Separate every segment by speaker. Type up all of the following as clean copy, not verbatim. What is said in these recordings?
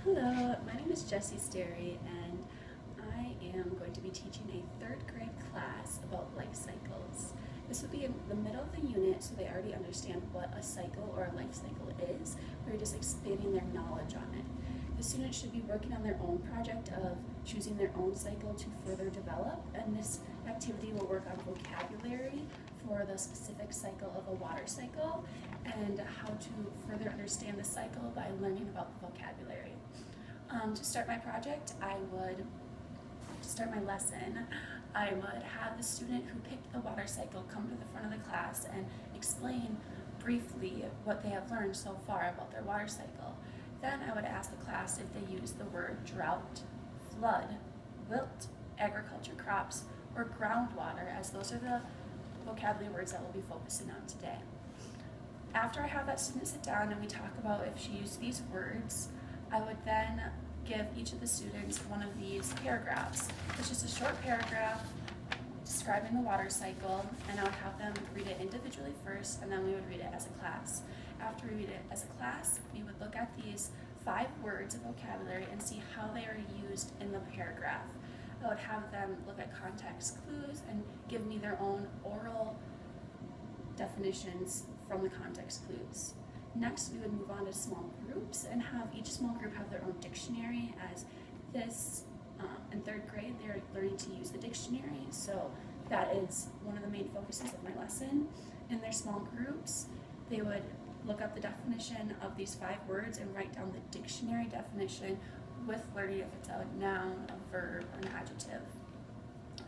Speaker 1: Hello, my name is Jessie Sterry, and I am going to be teaching a third grade class about life cycles. This will be in the middle of the unit, so they already understand what a cycle or a life cycle is. We're just expanding their knowledge on it. The students should be working on their own project of choosing their own cycle to further develop, and this activity will work on vocabulary for the specific cycle of a water cycle and how to further understand the cycle by learning about the vocabulary. To start my project, to start my lesson, I would have the student who picked the water cycle come to the front of the class and explain briefly what they have learned so far about their water cycle. Then I would ask the class if they use the word drought, flood, wilt, agriculture crops, or groundwater, as those are the vocabulary words that we'll be focusing on today. After I have that student sit down and we talk about if she used these words, I would then give each of the students one of these paragraphs. It's just a short paragraph describing the water cycle, and I would have them read it individually first, and then we would read it as a class. After we read it as a class, we would look at these 5 words of vocabulary and see how they are used in the paragraph. I would have them look at context clues and give me their own oral definitions from the context clues. Next, we would move on to small groups and have each small group have their own dictionary, as this in 3rd grade they're learning to use the dictionary, so that is one of the main focuses of my lesson. In their small groups, they would look up the definition of these 5 words and write down the dictionary definition with learning if it's a noun, a verb, or an adjective.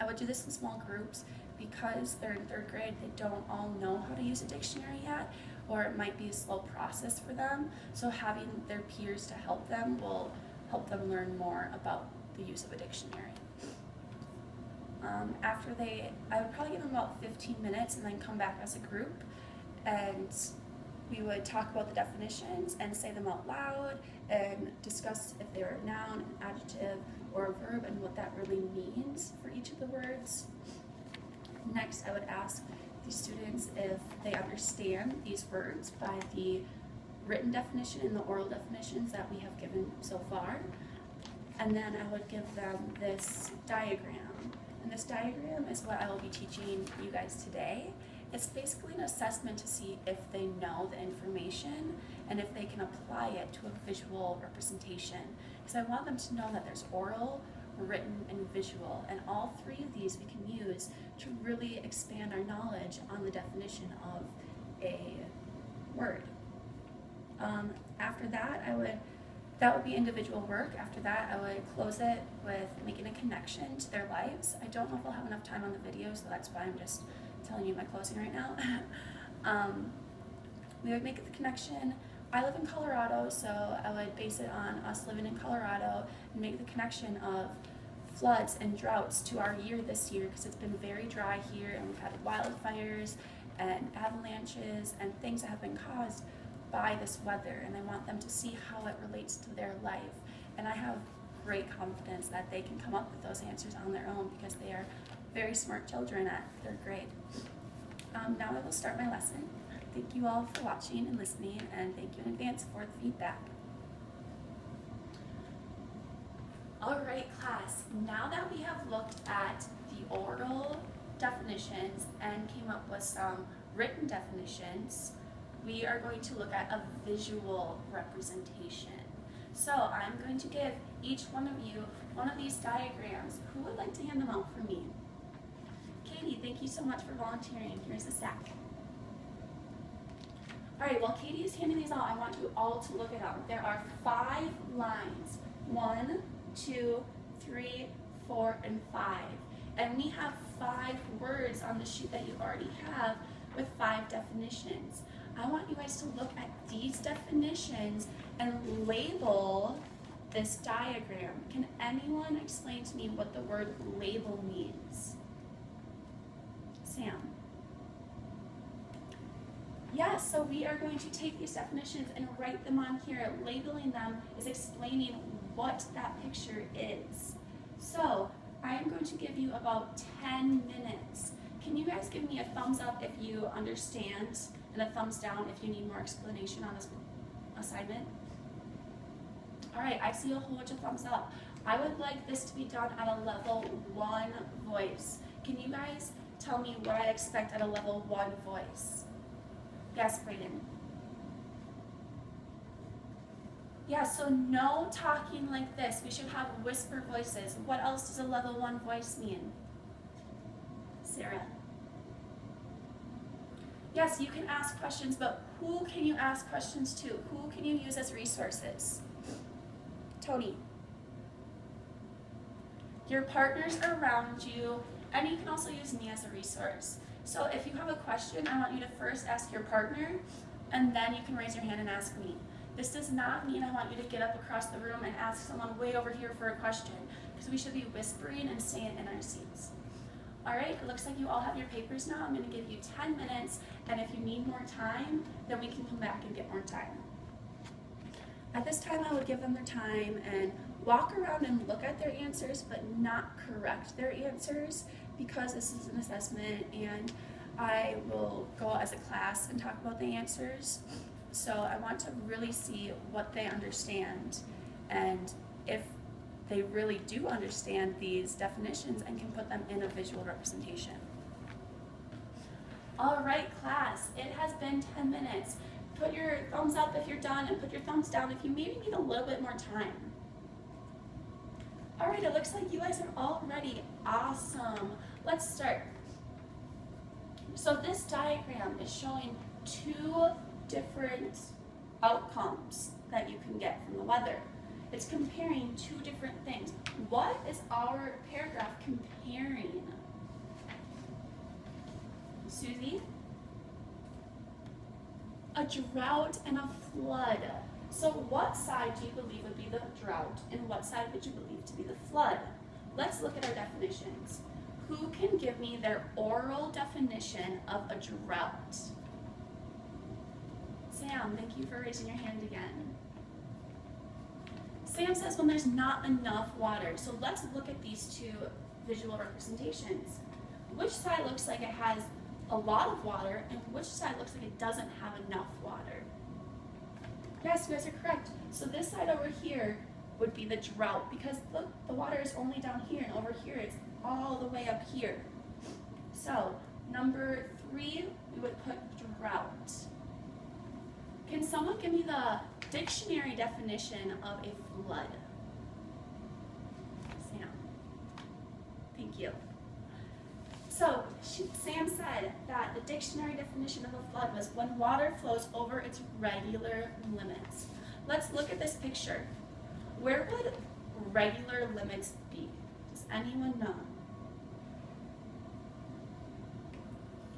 Speaker 1: I would do this in small groups because they're in 3rd grade, they don't all know how to use a dictionary yet, or it might be a slow process for them, so having their peers to help them will help them learn more about the use of a dictionary. I would probably give them about 15 minutes and then come back as a group, and we would talk about the definitions and say them out loud and discuss if they were a noun, an adjective, or a verb and what that really means for each of the words. Next, I would ask the students if they understand these words by the written definition and the oral definitions that we have given so far. And then I would give them this diagram. And this diagram is what I will be teaching you guys today. It's basically an assessment to see if they know the information and if they can apply it to a visual representation. Because I want them to know that there's oral, written, and visual, and all 3 of these we can use to really expand our knowledge on the definition of a word. After that, that would be individual work. After that, I would close it with making a connection to their lives. I don't know if I'll have enough time on the video, so that's why I'm just telling you my closing right now. We would make the connection. I live in Colorado, so I would base it on us living in Colorado and make the connection of floods and droughts to our year this year, because it's been very dry here and we've had wildfires and avalanches and things that have been caused by this weather, and I want them to see how it relates to their life. And I have great confidence that they can come up with those answers on their own because they are very smart children at 3rd grade. Now I will start my lesson. Thank you all for watching and listening, and thank you in advance for the feedback. All right, class, now that we have looked at the oral definitions and came up with some written definitions, we are going to look at a visual representation. So I'm going to give each one of you one of these diagrams. Who would like to hand them out for me? Katie, thank you so much for volunteering. Here's a stack. All right, while Katie is handing these out, I want you all to look at them. There are 5 lines. 1, 2, 3, 4, and 5. And we have 5 words on the sheet that you already have with 5 definitions. I want you guys to look at these definitions and label this diagram. Can anyone explain to me what the word label means? Sam? Yes, so we are going to take these definitions and write them on here. Labeling them is explaining what that picture is. So I am going to give you about 10 minutes. Can you guys give me a thumbs up if you understand, and a thumbs down if you need more explanation on this assignment? All right, I see a whole bunch of thumbs up. I would like this to be done at a level 1 voice. Can you guys tell me what I expect at a level 1 voice? Yes, Brayden. Yeah, so no talking like this. We should have whisper voices. What else does a level 1 voice mean? Sarah. Yes, you can ask questions, but who can you ask questions to? Who can you use as resources? Tony. Your partners are around you, and you can also use me as a resource. So if you have a question, I want you to first ask your partner, and then you can raise your hand and ask me. This does not mean I want you to get up across the room and ask someone way over here for a question, because we should be whispering and staying in our seats. All right, it looks like you all have your papers now. I'm going to give you 10 minutes, and if you need more time, then we can come back and get more time. At this time, I would give them their time and walk around and look at their answers, but not correct their answers, because this is an assessment, and I will go as a class and talk about the answers. So I want to really see what they understand, and if they really do understand these definitions and can put them in a visual representation. All right, class, it has been 10 minutes. Put your thumbs up if you're done, and put your thumbs down if you maybe need a little bit more time. All right, it looks like you guys are all ready. Awesome. Let's start. So this diagram is showing 2 different outcomes that you can get from the weather. It's comparing 2 different things. What is our paragraph comparing? Susie? A drought and a flood. So what side do you believe would be the drought, and what side would you believe to be the flood? Let's look at our definitions. Who can give me their oral definition of a drought? Sam, thank you for raising your hand again. Sam says when there's not enough water. So let's look at these 2 visual representations. Which side looks like it has a lot of water, and which side looks like it doesn't have enough water? Yes, you guys are correct. So this side over here would be the drought, because look, the water is only down here, and over here it's all the way up here. So number 3, we would put drought. Can someone give me the dictionary definition of a flood? Sam. Thank you. So Sam said that the dictionary definition of a flood was when water flows over its regular limits. Let's look at this picture. Where would regular limits be? Does anyone know?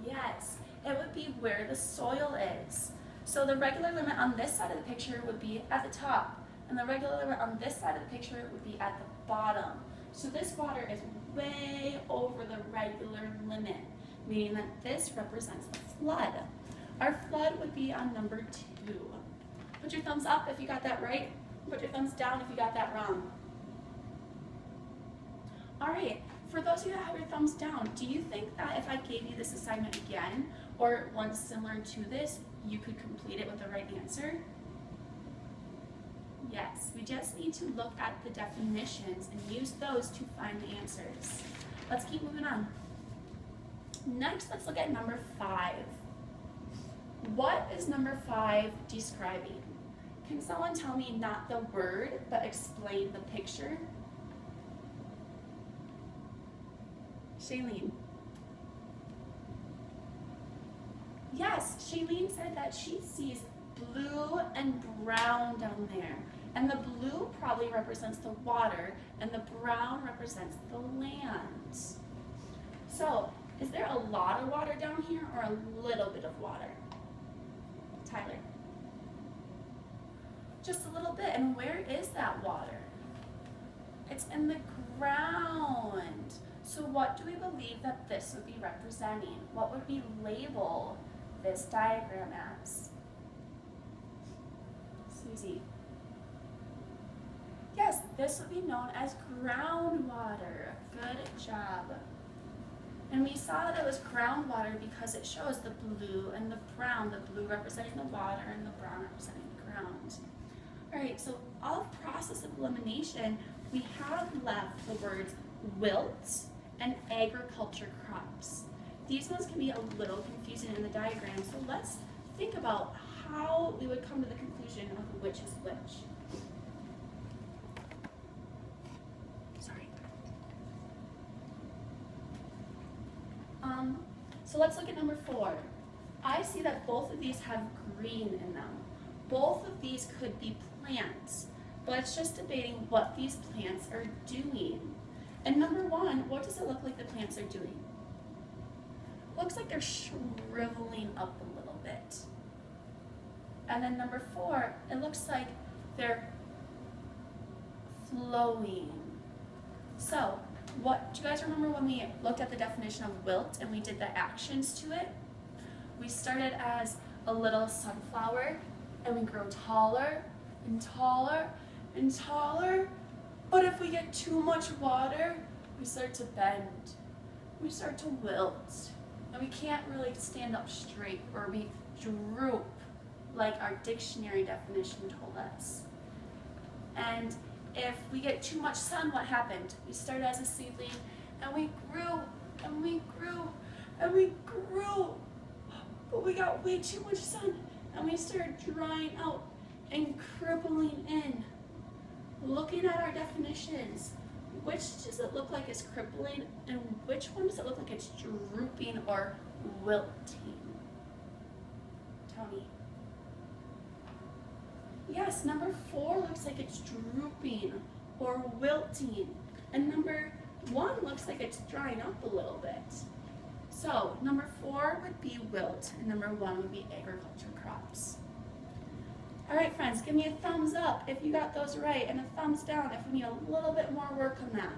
Speaker 1: Yes, it would be where the soil is. So the regular limit on this side of the picture would be at the top, and the regular limit on this side of the picture would be at the bottom. So this water is way over the regular limit, meaning that this represents the flood. Our flood would be on number 2. Put your thumbs up if you got that right. Put your thumbs down if you got that wrong. All right, for those of you that have your thumbs down, do you think that if I gave you this assignment again, or one similar to this, you could complete it with the right answer? Yes, we just need to look at the definitions and use those to find the answers. Let's keep moving on. Next, let's look at number 5. What is number 5 describing? Can someone tell me not the word, but explain the picture? Shailene. Yes, Shailene said that she sees blue and brown down there. And the blue probably represents the water, and the brown represents the land. So, is there a lot of water down here, or a little bit of water? Tyler. Just a little bit. And where is that water? It's in the ground. So what do we believe that this would be representing? What would we label this diagram as? Susie. Yes, this would be known as groundwater. Good job. And we saw that it was groundwater because it shows the blue and the brown, the blue representing the water and the brown representing the ground. All right, so of process of elimination, we have left the words wilt and agriculture crops. These ones can be a little confusing in the diagram, so let's think about how we would come to the conclusion of which is which. Sorry. So let's look at number 4. I see that both of these have green in them. Both of these could be plants, but it's just debating what these plants are doing. And number 1, what does it look like the plants are doing? Looks like they're shriveling up a little bit. And then number 4, it looks like they're flowing. So, do you guys remember when we looked at the definition of wilt and we did the actions to it? We started as a little sunflower and we grow taller and taller and taller. But if we get too much water, we start to bend. We start to wilt. And we can't really stand up straight, or we droop like our dictionary definition told us. And if we get too much sun, what happened? We started as a seedling and we grew and we grew and we grew. But we got way too much sun and we started drying out and crippling in. Looking at our definitions, which does it look like is crippling and which one does it look like it's drooping or wilting? Tony. Yes, number 4 looks like it's drooping or wilting. And number 1 looks like it's drying up a little bit. So number 4 would be wilt and number 1 would be agriculture crops. All right, friends, give me a thumbs up if you got those right and a thumbs down if we need a little bit more work on that.